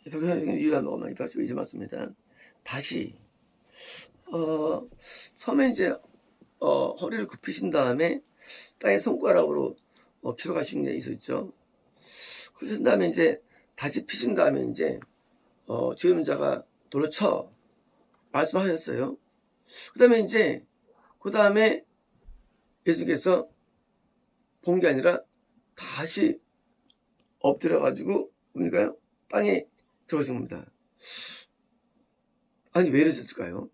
별표적인 이유가 너무 많이 발생이지 맞습니다. 다시 처음에 이제 허리를 굽히신 다음에 땅에 손가락으로 기록하신 게 있었죠. 그러신 다음에 이제 다시 피신 다음에 이제 주임자가 돌로 쳐 말씀하셨어요. 그 다음에 예수께서 본 게 아니라 다시 엎드려 가지고 뭡니까요? 땅에 들어오신 겁니다. 아니 왜 이러셨을까요?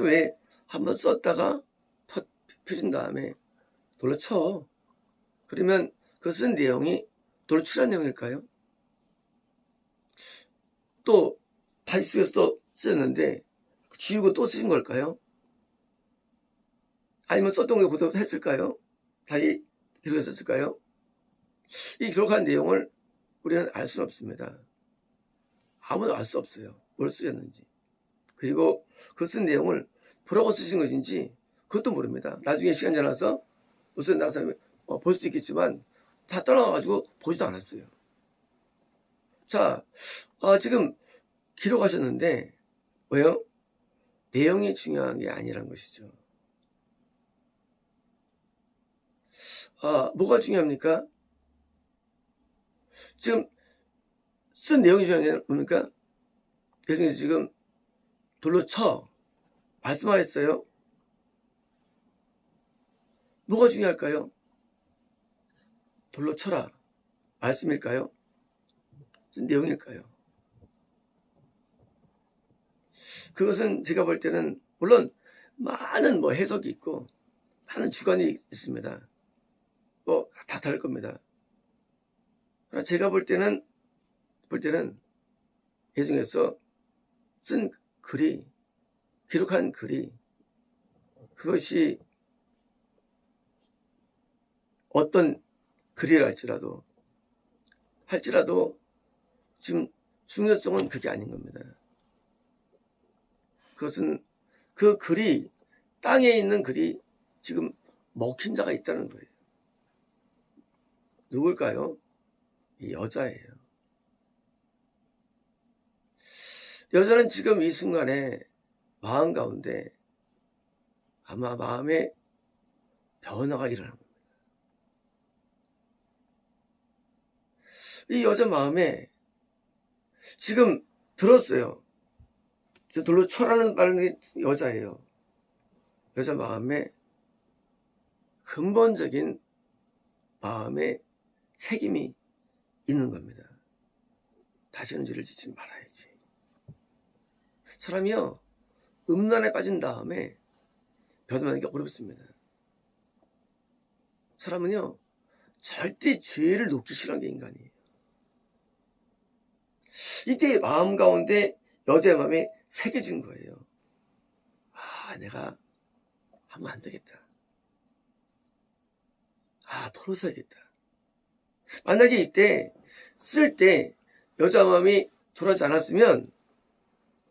왜 한번 썼다가 펴준 다음에 돌로 쳐. 그러면 그 쓴 내용이 돌로 치라는 내용일까요? 또 다시 쓰여서 또 쓰였는데 지우고 또 쓰신 걸까요? 아니면 썼던 게 그대로 했을까요? 다시 기록했었을까요? 이 기록한 내용을 우리는 알 수는 없습니다. 아무도 알 수 없어요. 뭘 쓰였는지. 그리고 그 쓴 내용을 보라고 쓰신 것인지 그것도 모릅니다. 나중에 시간 지나서 무슨 나사람이 볼 수도 있겠지만 다 떠나가지고 보지도 않았어요. 자, 지금 기록하셨는데 왜요? 내용이 중요한 게 아니란 것이죠. 뭐가 중요합니까? 지금 쓴 내용이 중요한 게 뭡니까? 예수님께서 지금 돌로 쳐 말씀하셨어요. 뭐가 중요할까요? 돌로 쳐라 말씀일까요? 쓴 내용일까요? 그것은 제가 볼 때는 물론 많은 해석이 있고 많은 주관이 있습니다. 다 다를 겁니다. 그러나 제가 볼 때는 예수님께서 쓴 글이 기록한 글이 그것이 어떤 글이라 할지라도 지금 중요성은 그게 아닌 겁니다. 그것은 그 글이 땅에 있는 글이 지금 먹힌 자가 있다는 거예요. 누굴까요? 이 여자예요. 여자는 지금 이 순간에 마음 가운데 아마 마음의 변화가 일어난 겁니다. 이 여자 마음에 지금 들었어요. 저 돌로 쳐라는 말은 여자예요. 여자 마음에 근본적인 마음의 책임이 있는 겁니다. 다시는 죄를 짓지 말아야지. 사람이요, 음란에 빠진 다음에 변화하는 게 어렵습니다. 사람은요, 절대 죄를 놓기 싫어하는 게 인간이에요. 이때 마음 가운데 여자의 마음에 새겨진 거예요. 내가 하면 안 되겠다. 도로 써야겠다. 만약에 이때 쓸 때 여자 마음이 돌아가지 않았으면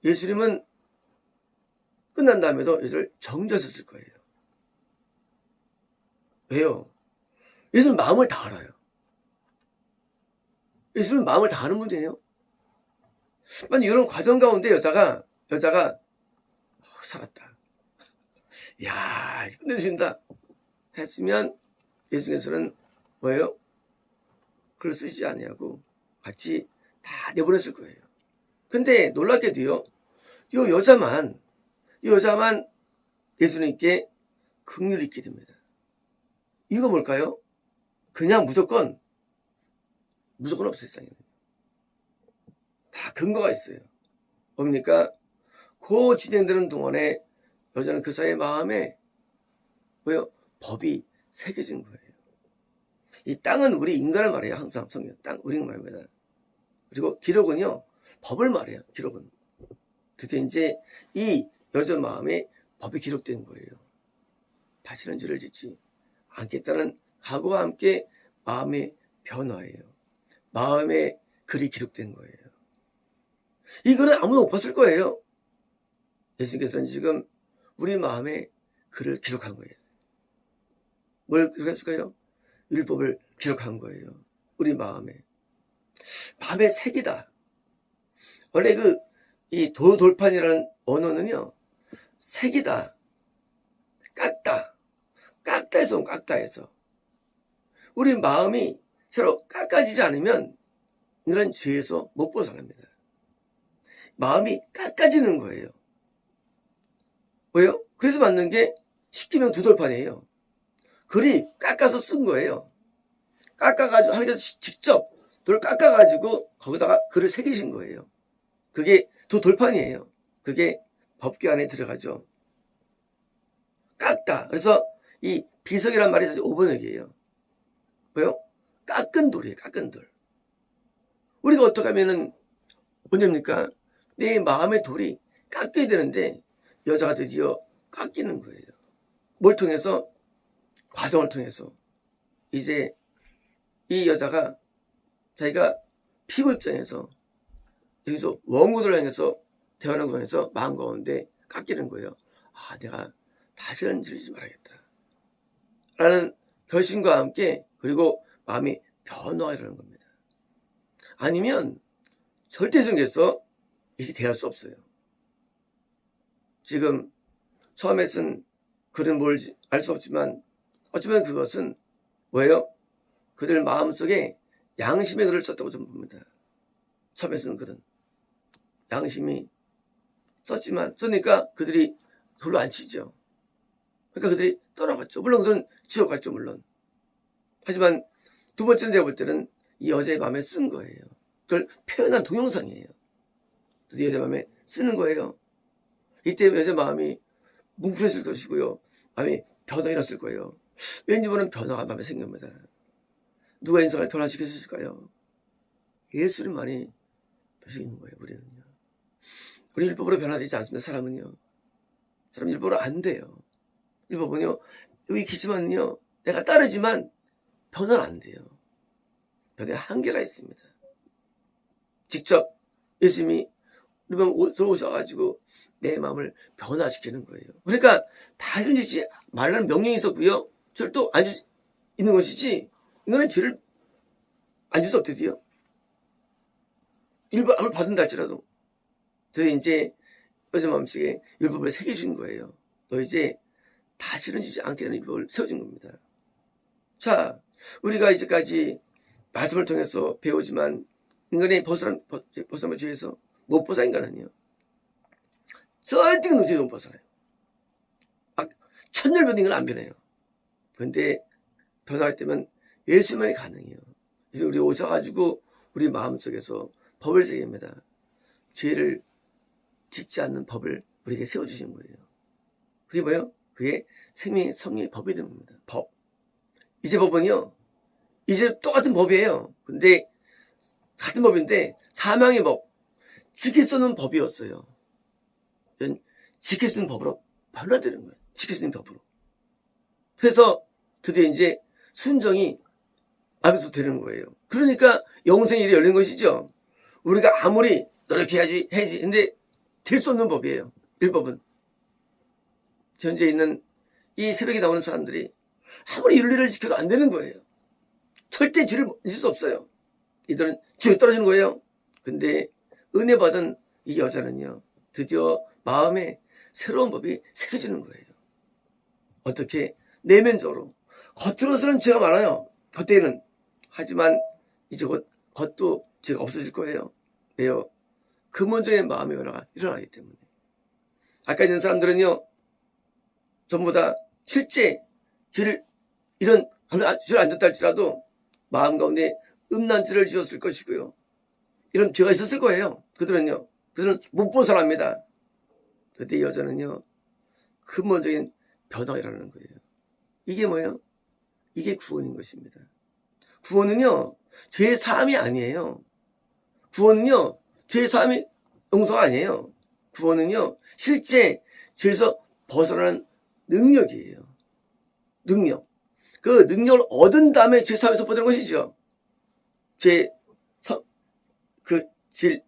예수님은 끝난 다음에도 여자를 정죄하셨을 거예요. 왜요? 예수님은 마음을 다 알아요. 예수님은 마음을 다 아는 분이에요. 만약 이런 과정 가운데 여자가 살았다. 야, 끝내주신다 했으면 예수님께서는 뭐예요? 글을 쓰지 아니하고 같이 다 내보냈을 거예요. 근데 놀랍게도요, 이 여자만 예수님께 긍휼이 있게 됩니다. 이유가 뭘까요? 그냥 무조건 없어요. 세상에는 다 근거가 있어요. 뭡니까? 그 진행되는 동안에 여자는 그 사이의 마음에 법이 새겨진 거예요. 이 땅은 우리 인간을 말해요. 항상 성경 땅 우리가 말합니다. 그리고 기록은요, 법을 말해요. 기록은 드디어 이제 이 여자 마음에 법이 기록된 거예요. 다시는 죄를 짓지 않겠다는 각오와 함께 마음의 변화예요. 마음의 글이 기록된 거예요. 이 글은 아무도 못 봤을 거예요. 예수님께서는 지금 우리 마음에 글을 기록한 거예요. 뭘 기록했을까요? 율법을 기록한 거예요. 우리 마음에. 마음의 색이다. 원래 이 도돌판이라는 언어는요, 색이다. 깎다. 깎다에서 온 깎다에서. 우리 마음이 서로 깎아지지 않으면 이런 죄에서 못 벗어납니다. 마음이 깎아지는 거예요. 왜요? 그래서 만든 게 십계명 두 돌판이에요. 글이 깎아서 쓴 거예요. 깎아가지고 하나님께서 직접 돌을 깎아가지고 거기다가 글을 새기신 거예요. 그게 두 돌판이에요. 그게 법궤 안에 들어가죠. 깎다. 그래서 이 비석이란 말이 사실 5번역이에요. 왜요? 깎은 돌이에요. 깎은 돌. 우리가 어떻게 하면은 뭐냐입니까? 내 마음의 돌이 깎여야 되는데 여자가 드디어 깎이는 거예요. 뭘 통해서? 과정을 통해서. 이제 이 여자가 자기가 피고 입장에서 여기서 원고들을 향해서 대화하는 거에서 마음 가운데 깎이는 거예요. 아, 내가 다시는 지르지 말아야겠다. 라는 결심과 함께 그리고 마음이 변화가 일어나는 겁니다. 아니면 절대 속에서 이게 대할 수 없어요. 지금 처음에 쓴 글은 뭘지 알 수 없지만 어쩌면 그것은 뭐예요? 그들 마음속에 양심의 글을 썼다고 저는 봅니다. 처음에 쓴 글은 양심이 썼으니까 그들이 돌로 안 치죠. 그러니까 그들이 떠나갔죠. 물론 그들은 지옥 갔죠. 물론. 하지만 두 번째는 내가 볼 때는 이 여자의 마음에 쓴 거예요. 그걸 표현한 동영상이에요. 이 여자 마음에 쓰는 거예요. 이때 여자 마음이 뭉클했을 것이고요. 마음이 변화가 일어났을 거예요. 왠지 모르는 변화가 마음에 생깁니다. 누가 인생을 변화시킬 수 있을까요? 예수님만이 할 수 있는 거예요. 우리는요. 우리 율법으로 변화되지 않습니다. 사람은요. 사람 율법으로 안 돼요. 율법은요. 여기 기지만요. 내가 따르지만 변화는 안 돼요. 변화에 한계가 있습니다. 직접 예수님이 우리 마음 들어오셔가지고 내 마음을 변화시키는 거예요. 그러니까 다시는 짓지 말라는 명령이 있었고요. 저를 또 안 있는 것이지 이거는 죄를 안 줄 수 없대요. 율법을 받은다 할지라도 저 이제 여자 마음속에 율법을 새겨준 거예요. 너 이제 다시는 지지 않게 되는 율법을 세워준 겁니다. 자, 우리가 이제까지 말씀을 통해서 배우지만 인간의 벗어남을 죄에서 못 벗어 인간은요. 절대 그 죄에서 못 벗어나요. 천년변도 인간은 안 변해요. 그런데 변화할 때면 예수만이 가능해요. 우리 오셔가지고 우리 마음속에서 법을 새깁니다. 죄를 짓지 않는 법을 우리에게 세워주신 거예요. 그게 뭐예요? 그게 생명의 성령의 법이 되는 겁니다. 법. 이제 법은요. 이제 똑같은 법이에요. 근데 같은 법인데 사망의 법. 지킬 수 없는 법이었어요. 지킬 수 있는 법으로 변화되는 거예요. 지킬 수 있는 법으로. 그래서 드디어 이제 순종이 마음에서 되는 거예요. 그러니까 영생의 일이 열린 것이죠. 우리가 아무리 노력해야지 해야지. 근데 될 수 없는 법이에요. 율법은. 현재 있는 이 새벽에 나오는 사람들이 아무리 윤리를 지켜도 안 되는 거예요. 절대 죄를 지을 수 없어요. 이들은 지옥에 떨어지는 거예요. 근데 은혜 받은 이 여자는요. 드디어 마음에 새로운 법이 새겨지는 거예요. 어떻게? 내면적으로. 겉으로서는 죄가 많아요. 겉에는. 하지만 이제 곧 겉도 죄가 없어질 거예요. 왜요? 근본적인 마음의 변화가 일어나기 때문에. 아까 있는 사람들은요. 전부 다 실제 죄를 이런 죄를 안 졌다 할지라도 마음 가운데 음란죄를 지었을 것이고요. 이런 죄가 있었을 거예요. 그들은 못 벗어납니다. 그때 이 여자는요. 근본적인 변화가 일어나는 거예요. 이게 뭐예요? 이게 구원인 것입니다. 구원은요. 죄 사함이 아니에요. 구원은요. 죄 사함이 용서가 아니에요. 구원은요. 실제 죄에서 벗어나는 능력이에요. 능력. 그 능력을 얻은 다음에 죄 사함에서 벗어나는 것이죠.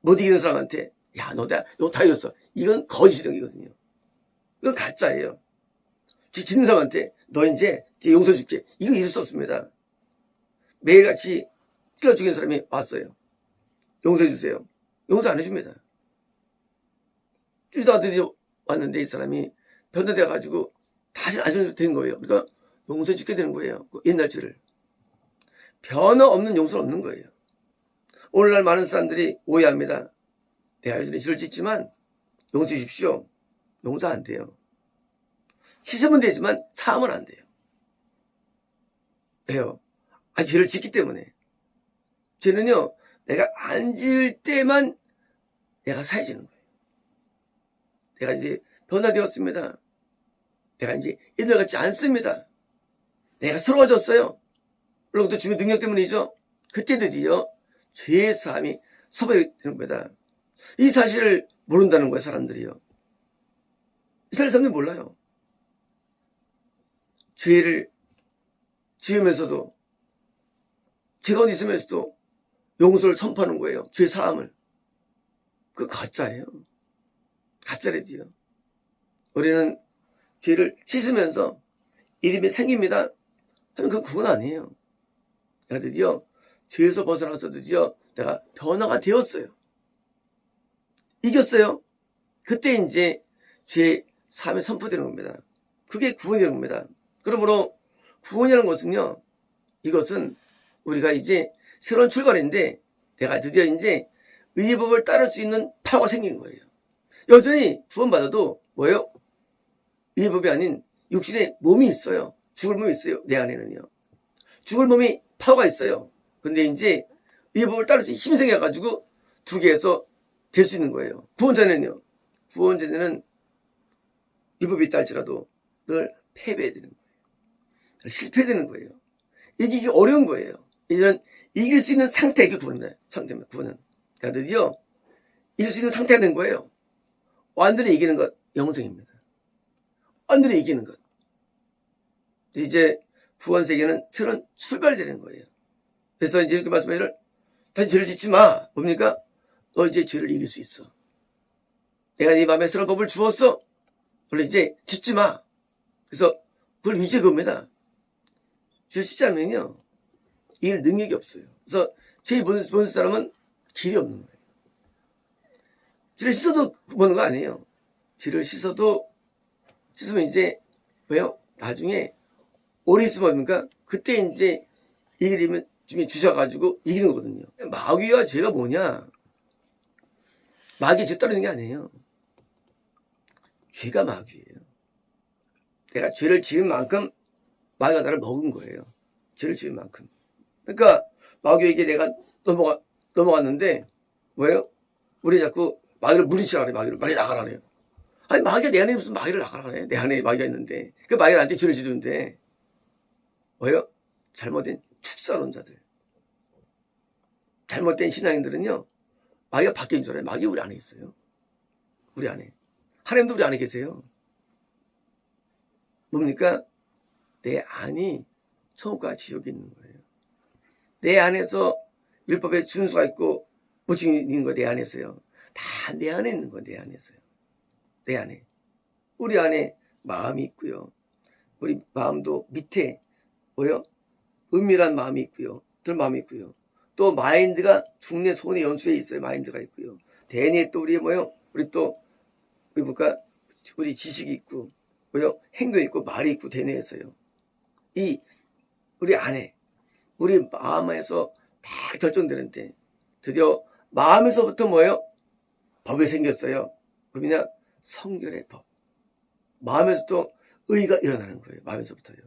못 이기는 사람한테 야, 너 다 이겼어. 이건 거짓이거든요. 이건 가짜예요. 짓는 사람한테 너 이제 용서해 줄게. 이거 있을 수 없습니다. 매일같이 찔러 죽이는 사람이 왔어요. 용서해 주세요. 용서 안 해줍니다. 쭈다 드디어 왔는데 이 사람이 변화돼가지고 다시 안 된 거예요. 그러니까 용서해 주게 되는 거예요. 그 옛날 죄를. 변화 없는 용서는 없는 거예요. 오늘날 많은 사람들이 오해합니다. 내가 여전히 죄를 짓지만 용서해 주십시오. 용서 안 돼요. 씻으면 되지만 사하면 안 돼요. 왜요? 죄를 짓기 때문에. 죄는요, 내가 안 지을 때만 내가 사해지는 거예요. 내가 이제 변화되었습니다. 내가 이제 옛날 같지 않습니다. 내가 새로워졌어요. 물론 그것도 주님의 능력 때문이죠. 그때 드디어 죄의 사함이 서버되는 겁니다. 이 사실을 모른다는 거예요, 사람들이요. 이스라엘 사람들이 몰라요. 죄를 지으면서도, 죄가 있으면서도 용서를 선포하는 거예요. 죄 사함을. 그거 가짜예요. 가짜래지요. 우리는 죄를 씻으면서 이름이 생깁니다 하면 그건 아니에요. 내가 드디어 죄에서 벗어나서 드디어 내가 변화가 되었어요. 이겼어요. 그때 이제 죄 사함이 선포되는 겁니다. 그게 구원이라는 겁니다. 그러므로 구원이라는 것은요, 이것은 우리가 이제 새로운 출발인데 내가 드디어 이제 의의 법을 따를 수 있는 파워가 생긴 거예요. 여전히 구원받아도 뭐예요? 의의 법이 아닌 육신의 몸이 있어요. 죽을 몸이 있어요. 내 안에는요. 죽을 몸이 파워가 있어요. 근데 이제 의의 법을 따를 수 있는 힘이 생겨가지고 두 개에서 될 수 있는 거예요. 구원자는요. 구원자는 의의 법이 있다 할지라도 늘 패배되는 거예요. 늘 실패되는 거예요. 이기기 어려운 거예요. 이제는 이길 수 있는 상태가 구원입니다. 상태입니다. 구원은. 그러니까 드디어 이길 수 있는 상태가 된 거예요. 완전히 이기는 것, 영생입니다. 완전히 이기는 것. 이제 구원 세계는 새로운 출발되는 거예요. 그래서 이제 이렇게 말씀하기를, 다시 죄를 짓지 마. 뭡니까? 너 이제 죄를 이길 수 있어. 내가 네 마음에 새로운 법을 주었어. 원래 이제 짓지 마. 그래서 그걸 유지해 겁니다. 죄를 짓지 않으면요, 이길 능력이 없어요. 그래서 죄 보는 사람은 길이 없는 거예요. 죄를 씻어도 보는 거 아니에요. 죄를 씻으면 이제 왜요? 나중에 오래 있으면 뭡니까? 그때 이제 이기면 주님이 주셔가지고 이기는 거거든요. 마귀와 죄가 뭐냐? 마귀 죄 따르는 게 아니에요. 죄가 마귀예요. 내가 죄를 지은 만큼 마귀가 나를 먹은 거예요. 죄를 지은 만큼. 그러니까 마귀에게 내가 넘어갔는데 뭐예요? 우리 자꾸 마귀를 물리치라 그래. 마귀를 빨리 나가라 그래요. 아니 마귀가 내 안에 무슨 마귀를 나가라 그래. 내 안에 마귀가 있는데 그 마귀가 나한테 죄를 지르는데 뭐예요? 잘못된 축사론자들, 잘못된 신앙인들은요, 마귀가 밖에 있는 줄 알아요. 마귀가 우리 안에 있어요. 우리 안에. 하나님도 우리 안에 계세요. 뭡니까? 내 안이 천국과 지옥이 있는 거예요. 내 안에서 율법의 준수가 있고 무증이 있는 거 내 안에서요. 다 내 안에 있는 거 내 안에서요. 내 안에. 우리 안에 마음이 있고요. 우리 마음도 밑에 뭐요? 은밀한 마음이 있고요. 들 마음이 있고요. 또 마인드가 중내 손의 연수에 있어요. 마인드가 있고요. 대뇌에 또 우리 뭐요? 우리 또 우리 지식이 있고 뭐요? 행동이 있고 말이 있고 대뇌에서요. 이 우리 안에 우리 마음에서 다 결정되는데 드디어 마음에서부터 뭐예요? 법이 생겼어요. 법이냐? 성결의 법. 마음에서부터 의가 일어나는 거예요. 마음에서부터요.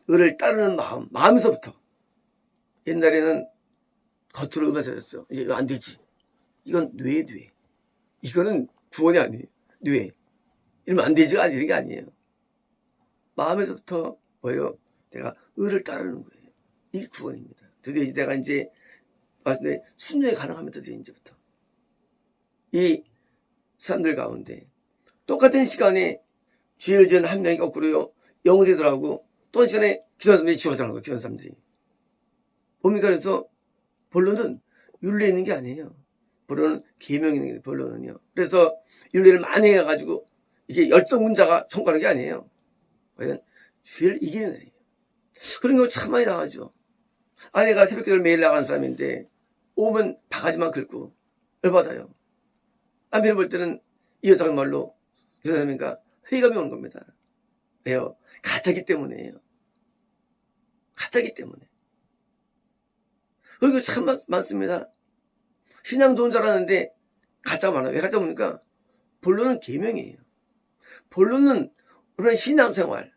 의를 따르는 마음에서부터. 옛날에는 겉으로 의만 찾았어요. 이제 이거 안 되지. 이건 뇌. 이거는 구원이 아니에요. 뇌. 이러면 안 되지가 이런 게 아니에요. 마음에서부터 뭐예요? 내가 의를 따르는 거예요. 이게 구원입니다. 드디어 이제 내가 이제 순종이 가능하면 드디어 이제부터 이 사람들 가운데 똑같은 시간에 죄를 지은 한 명이 거꾸로요 영세들하고 또 한 시간에 기도하는 사람들이 지워달라는 거예요. 기도하는 사람들이 뭡니까? 그래서 본론은 윤리에 있는 게 아니에요. 본론은 계명에 있는 게 본론은요. 그래서 윤리를 많이 해가지고 이게 열정문자가 성공하는 게 아니에요. 과연 죄를 이기는 애예요. 그런 경우 참 많이 나가죠. 아내가 새벽기도를 매일 나가는 사람인데 오면 바가지만 긁고 열받아요. 남편이 볼 때는 이 여자가 말로 교사님인가 회의감이 오는 겁니다. 왜요? 가짜기 때문이에요. 가짜기 때문에. 그리고 참 많습니다. 신앙 좋은 줄 알았는데 가짜가 많아요. 왜 가짜 뭡니까? 본론은 계명이에요. 본론은 우리는 신앙생활,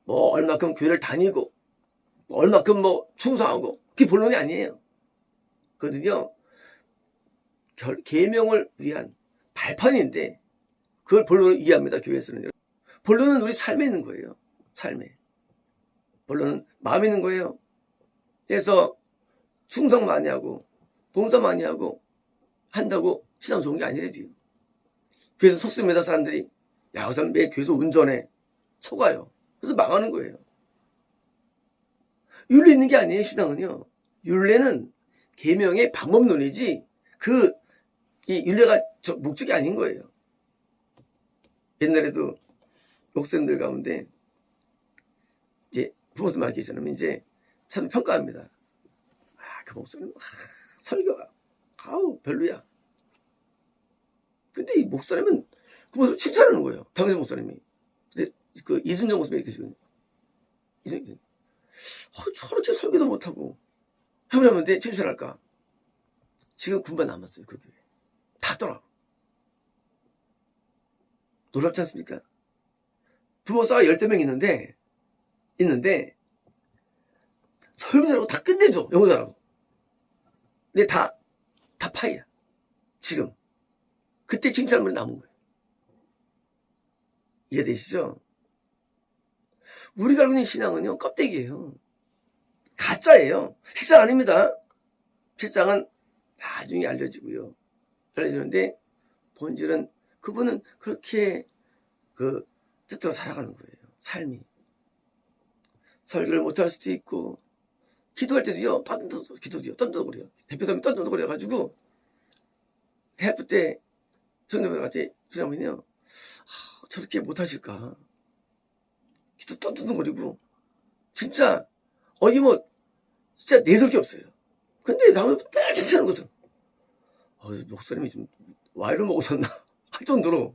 뭐 얼마큼 교회를 다니고, 뭐 얼마큼 뭐 충성하고, 그게 본론이 아니에요. 그거는요, 계명을 위한 발판인데 그걸 본론을 이해합니다. 교회에서는. 본론은 우리 삶에 있는 거예요. 삶에. 본론은 마음에 있는 거예요. 그래서 충성 많이 하고 봉사 많이 하고 한다고 신앙 좋은 게 아니래도요. 교회에서 속습니다. 사람들이. 야, 그 사람 왜 교회에서 운전해? 속아요. 그래서 망하는 거예요. 율례 있는 게 아니에요. 신앙은요. 율례는 계명의 방법론이지 이 율례가 목적이 아닌 거예요. 옛날에도 목사님들 가운데 이제 부모님 많이 계시면 이제 참 평가합니다. 그 목사님 설교가 별로야. 근데 이 목사님은 그 목사님 칭찬하는 거예요. 당신 목사님이. 근데 그 이순영 목사님이 계시거든요. 이순영 저렇게 설교도 못하고 하면 돼 칭찬할까? 지금 군반 남았어요. 그 교회. 다 떠나. 놀랍지 않습니까? 부모사가 12명 있는데 설교 잘하고 다 끝내줘. 영어 잘하고. 근데 다 파이야. 지금. 그때 칭찬만 남은 거예요. 이해되시죠? 우리가 알고 있는 신앙은요, 껍데기예요. 가짜예요. 실상 아닙니다. 실상은 나중에 알려지고요. 알려지는데, 본질은 그분은 그렇게 뜻대로 살아가는 거예요. 삶이. 설교를 못할 수도 있고, 기도할 때도요, 떤더거려요. 대표사님이 떤더거려가지고, 대학교 때 성도님한테 주장면요, 저렇게 못하실까. 기도 떤더거리고, 진짜, 진짜 내설 게 없어요. 근데 나오면 딱 칭찬하는 것은, 목사님이 좀 와이를 먹었었나? 할 정도로,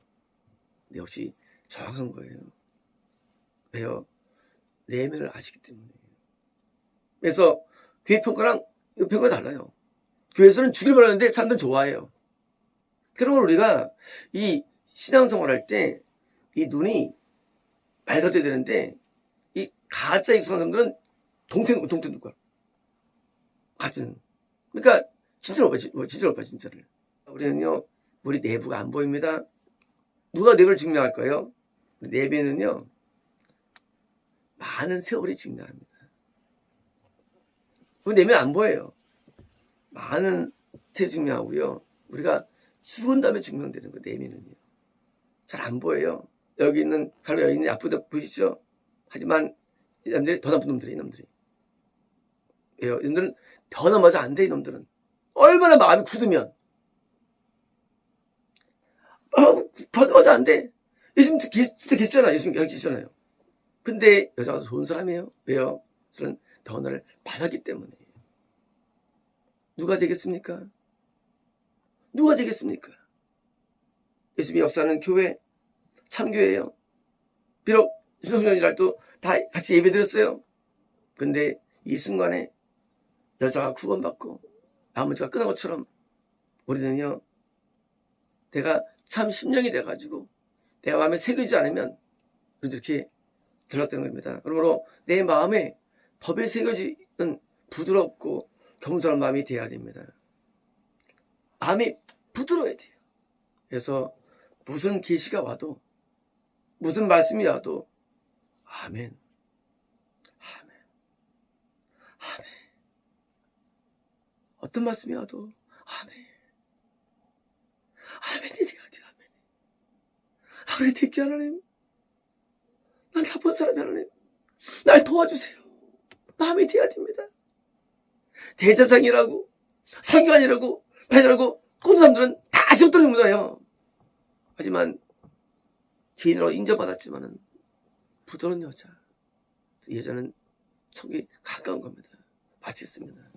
근데 역시 정확한 거예요. 왜요? 내면을 아시기 때문에. 그래서 교회 평가랑 이 평가 달라요. 교회에서는 죽일 뻔하는데 사람들은 좋아해요. 그러면 우리가 이 신앙생활 할 때 이 눈이 맑아져야 되는데 이 가짜 익숙한 사람들은 동태 눈깔. 같은. 그러니까 진짜로 봐 진짜를. 우리는요 우리 내부가 안 보입니다. 누가 내부를 증명할까요? 내부는요 많은 세월이 증명합니다. 그 내면 안 보여요. 많은 세 증명하고요. 우리가 죽은 다음에 증명되는 거 내면은요. 잘 안 보여요. 여기 있는 가로 여기 있는 아프다 보이시죠? 하지만 이 사람들이 더 나쁜 놈들이 이놈들이. 왜요? 이놈들은 변화마저 안 돼. 이놈들은 얼마나 마음이 굳으면 변화마저 안 돼. 예수님 진짜 계시잖아요. 예수님 여기 계시잖아요. 근데 여자가 좋은 사람이에요. 왜요? 저는 변화를 받았기 때문에. 누가 되겠습니까? 누가 되겠습니까? 예수님이 역사하는 교회, 참교회예요. 비록 유성순연이랄도 다 같이 예배드렸어요. 근데 이 순간에 여자가 구원받고 나머지가 끝난 것처럼 우리는요, 내가 참 심령이 돼가지고 내 마음에 새기지 않으면 우리도 이렇게 들락되는 겁니다. 그러므로 내 마음에 법에 새겨지는 부드럽고 겸손한 마음이 돼야 됩니다. 마음이 부드러워야 돼요. 그래서 무슨 계시가 와도 무슨 말씀이 와도 아멘, 아멘, 아멘. 어떤 말씀이 와도 아멘, 아멘이 돼야 돼요. 아멘. 하나님 듣게 하나님, 난 나쁜 사람이 하나님, 날 도와주세요. 마음이 돼야 됩니다. 대제사장이라고 서기관이라고 패자라고 꾼 사람들은 다 지옥들은 거예요. 하지만 죄인으로 인정받았지만은 부드러운 여자, 이 여자는 촉이 가까운 겁니다. 마치겠습니다.